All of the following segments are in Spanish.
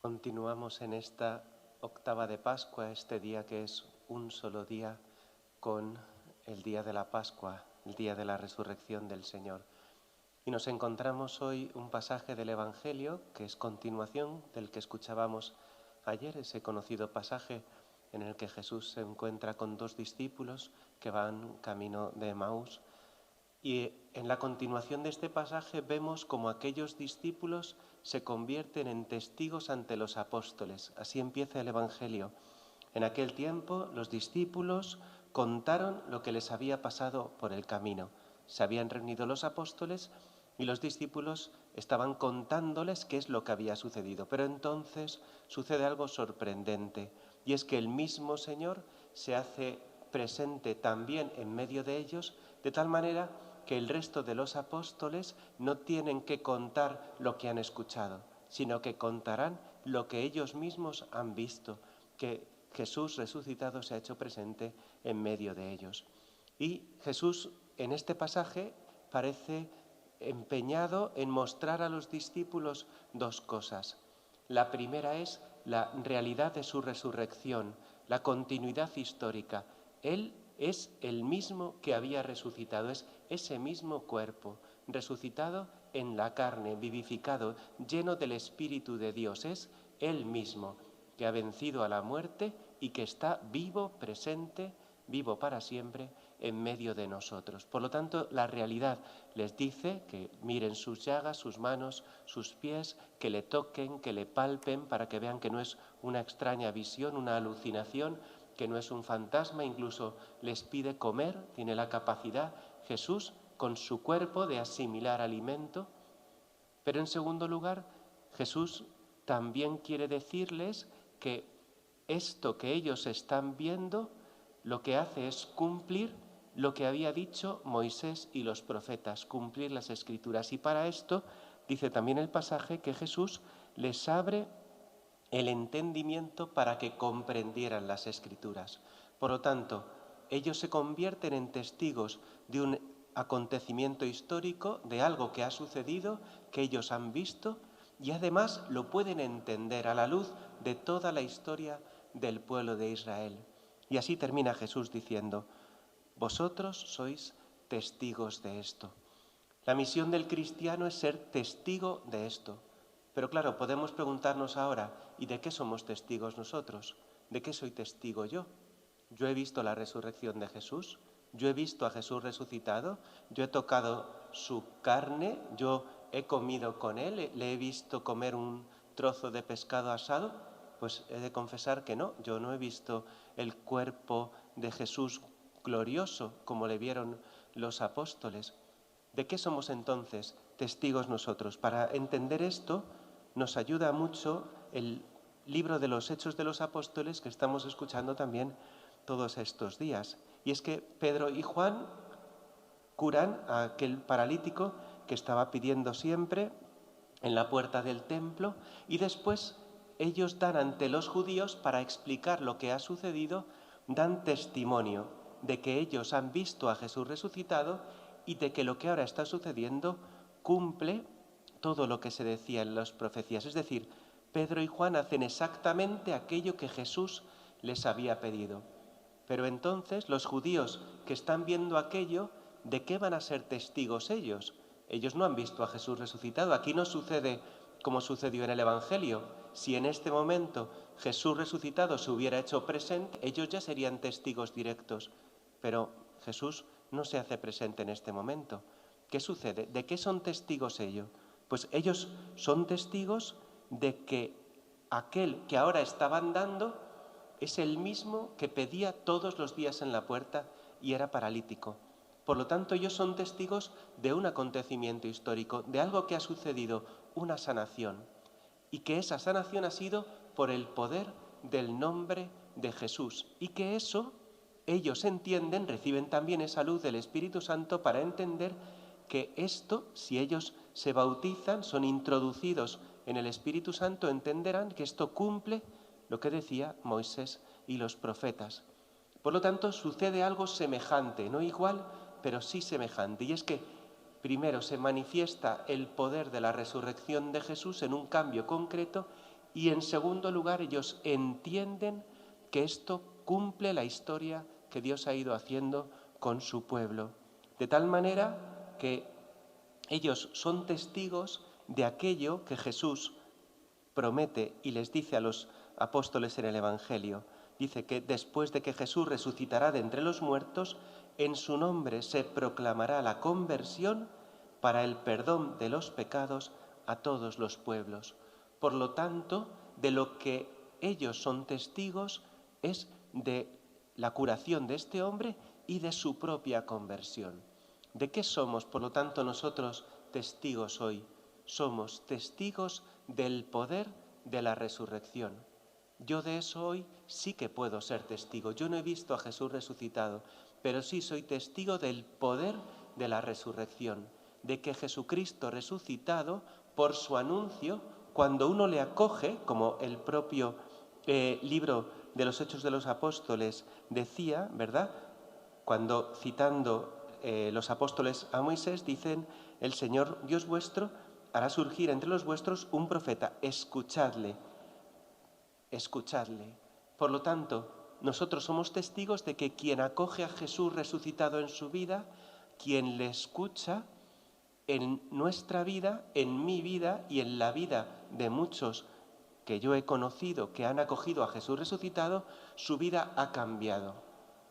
Continuamos en esta octava de Pascua, este día que es un solo día, con el día de la Pascua, el día de la resurrección del Señor. Y nos encontramos hoy un pasaje del Evangelio que es continuación del que escuchábamos ayer, ese conocido pasaje en el que Jesús se encuentra con dos discípulos que van camino de Emaús. Y en la continuación de este pasaje vemos como aquellos discípulos se convierten en testigos ante los apóstoles. Así empieza el Evangelio. En aquel tiempo los discípulos contaron lo que les había pasado por el camino. Se habían reunido los apóstoles y los discípulos estaban contándoles qué es lo que había sucedido. Pero entonces sucede algo sorprendente, y es que el mismo Señor se hace presente también en medio de ellos, de tal manera que el resto de los apóstoles no tienen que contar lo que han escuchado, sino que contarán lo que ellos mismos han visto, que Jesús resucitado se ha hecho presente en medio de ellos. Y Jesús en este pasaje parece empeñado en mostrar a los discípulos dos cosas. La primera es la realidad de su resurrección, la continuidad histórica. Él es el mismo que había resucitado, es ese mismo cuerpo, resucitado en la carne, vivificado, lleno del Espíritu de Dios. Es Él mismo que ha vencido a la muerte y que está vivo, presente, vivo para siempre en medio de nosotros. Por lo tanto, la realidad les dice que miren sus llagas, sus manos, sus pies, que le toquen, que le palpen, para que vean que no es una extraña visión, una alucinación, que no es un fantasma. Incluso les pide comer, tiene la capacidad Jesús con su cuerpo de asimilar alimento. Pero en segundo lugar, Jesús también quiere decirles que esto que ellos están viendo lo que hace es cumplir lo que había dicho Moisés y los profetas, cumplir las Escrituras. Y para esto, dice también el pasaje, que Jesús les abre el entendimiento para que comprendieran las Escrituras. Por lo tanto, ellos se convierten en testigos de un acontecimiento histórico, de algo que ha sucedido, que ellos han visto, y además lo pueden entender a la luz de toda la historia del pueblo de Israel. Y así termina Jesús diciendo: vosotros sois testigos de esto. La misión del cristiano es ser testigo de esto. Pero claro, podemos preguntarnos ahora, ¿y de qué somos testigos nosotros? ¿De qué soy testigo yo? Yo he visto la resurrección de Jesús, yo he visto a Jesús resucitado, yo he tocado su carne, yo he comido con él, le he visto comer un trozo de pescado asado. Pues he de confesar que no, yo no he visto el cuerpo de Jesús glorioso como le vieron los apóstoles. ¿De qué somos entonces testigos nosotros? Para entender esto nos ayuda mucho el libro de los Hechos de los Apóstoles que estamos escuchando también todos estos días. Y es que Pedro y Juan curan a aquel paralítico que estaba pidiendo siempre en la puerta del templo, y después ellos dan ante los judíos, para explicar lo que ha sucedido, dan testimonio de que ellos han visto a Jesús resucitado y de que lo que ahora está sucediendo cumple todo lo que se decía en las profecías. Es decir, Pedro y Juan hacen exactamente aquello que Jesús les había pedido. Pero entonces los judíos que están viendo aquello, ¿de qué van a ser testigos ellos? Ellos no han visto a Jesús resucitado. Aquí no sucede como sucedió en el Evangelio. Si en este momento Jesús resucitado se hubiera hecho presente, ellos ya serían testigos directos. Pero Jesús no se hace presente en este momento. ¿Qué sucede? ¿De qué son testigos ellos? Pues ellos son testigos de que aquel que ahora estaba andando es el mismo que pedía todos los días en la puerta y era paralítico. Por lo tanto, ellos son testigos de un acontecimiento histórico, de algo que ha sucedido, una sanación, y que esa sanación ha sido por el poder del nombre de Jesús, y que eso ellos entienden, reciben también esa luz del Espíritu Santo para entender que esto, si ellos se bautizan, son introducidos en el Espíritu Santo, entenderán que esto cumple lo que decía Moisés y los profetas. Por lo tanto, sucede algo semejante, no igual, pero sí semejante. Y es que primero se manifiesta el poder de la resurrección de Jesús en un cambio concreto, Y en segundo lugar, ellos entienden que esto cumple la historia que Dios ha ido haciendo con su pueblo. De tal manera que ellos son testigos de aquello que Jesús promete y les dice a los apóstoles en el Evangelio. Dice que después de que Jesús resucitará de entre los muertos, en su nombre se proclamará la conversión para el perdón de los pecados a todos los pueblos. Por lo tanto, de lo que ellos son testigos es de la curación de este hombre y de su propia conversión. ¿De qué somos, por lo tanto, nosotros testigos hoy? Somos testigos del poder de la resurrección. Yo de eso hoy sí que puedo ser testigo. Yo no he visto a Jesús resucitado, pero sí soy testigo del poder de la resurrección, de que Jesucristo resucitado, por su anuncio, cuando uno le acoge, como el propio libro de los Hechos de los Apóstoles decía, ¿verdad? Cuando citando los apóstoles a Moisés dicen, el Señor Dios vuestro hará surgir entre los vuestros un profeta, escuchadle, escuchadle. Por lo tanto, nosotros somos testigos de que quien acoge a Jesús resucitado en su vida, quien le escucha, en nuestra vida, en mi vida y en la vida de muchos que yo he conocido que han acogido a Jesús resucitado, su vida ha cambiado.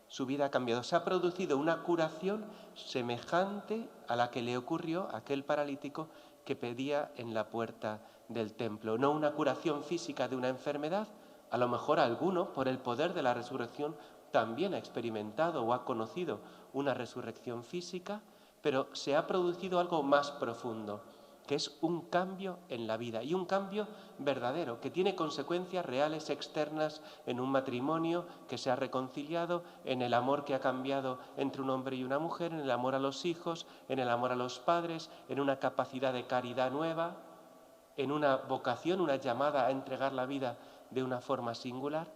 Su vida ha cambiado. Se ha producido una curación semejante a la que le ocurrió a aquel paralítico que pedía en la puerta del templo. No una curación física de una enfermedad, a lo mejor alguno, por el poder de la resurrección, también ha experimentado o ha conocido una resurrección física, pero se ha producido algo más profundo, que es un cambio en la vida y un cambio verdadero, que tiene consecuencias reales externas en un matrimonio que se ha reconciliado, en el amor que ha cambiado entre un hombre y una mujer, en el amor a los hijos, en el amor a los padres, en una capacidad de caridad nueva, en una vocación, una llamada a entregar la vida de una forma singular.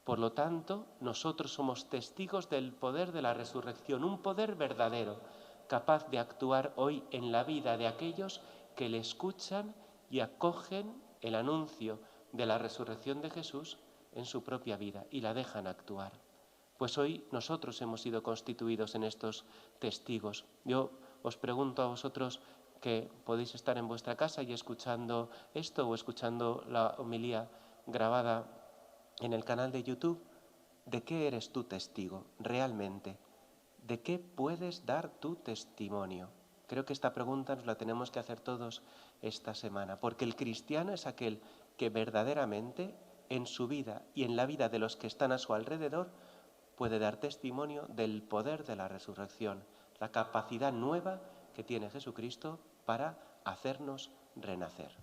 Por lo tanto, nosotros somos testigos del poder de la resurrección, un poder verdadero, capaz de actuar hoy en la vida de aquellos que le escuchan y acogen el anuncio de la resurrección de Jesús en su propia vida y la dejan actuar. Pues hoy nosotros hemos sido constituidos en estos testigos. Yo os pregunto a vosotros que podéis estar en vuestra casa y escuchando esto o escuchando la homilía grabada en el canal de YouTube, ¿de qué eres tú testigo realmente? ¿De qué puedes dar tu testimonio? Creo que esta pregunta nos la tenemos que hacer todos esta semana, porque el cristiano es aquel que verdaderamente en su vida y en la vida de los que están a su alrededor puede dar testimonio del poder de la resurrección, la capacidad nueva que tiene Jesucristo para hacernos renacer.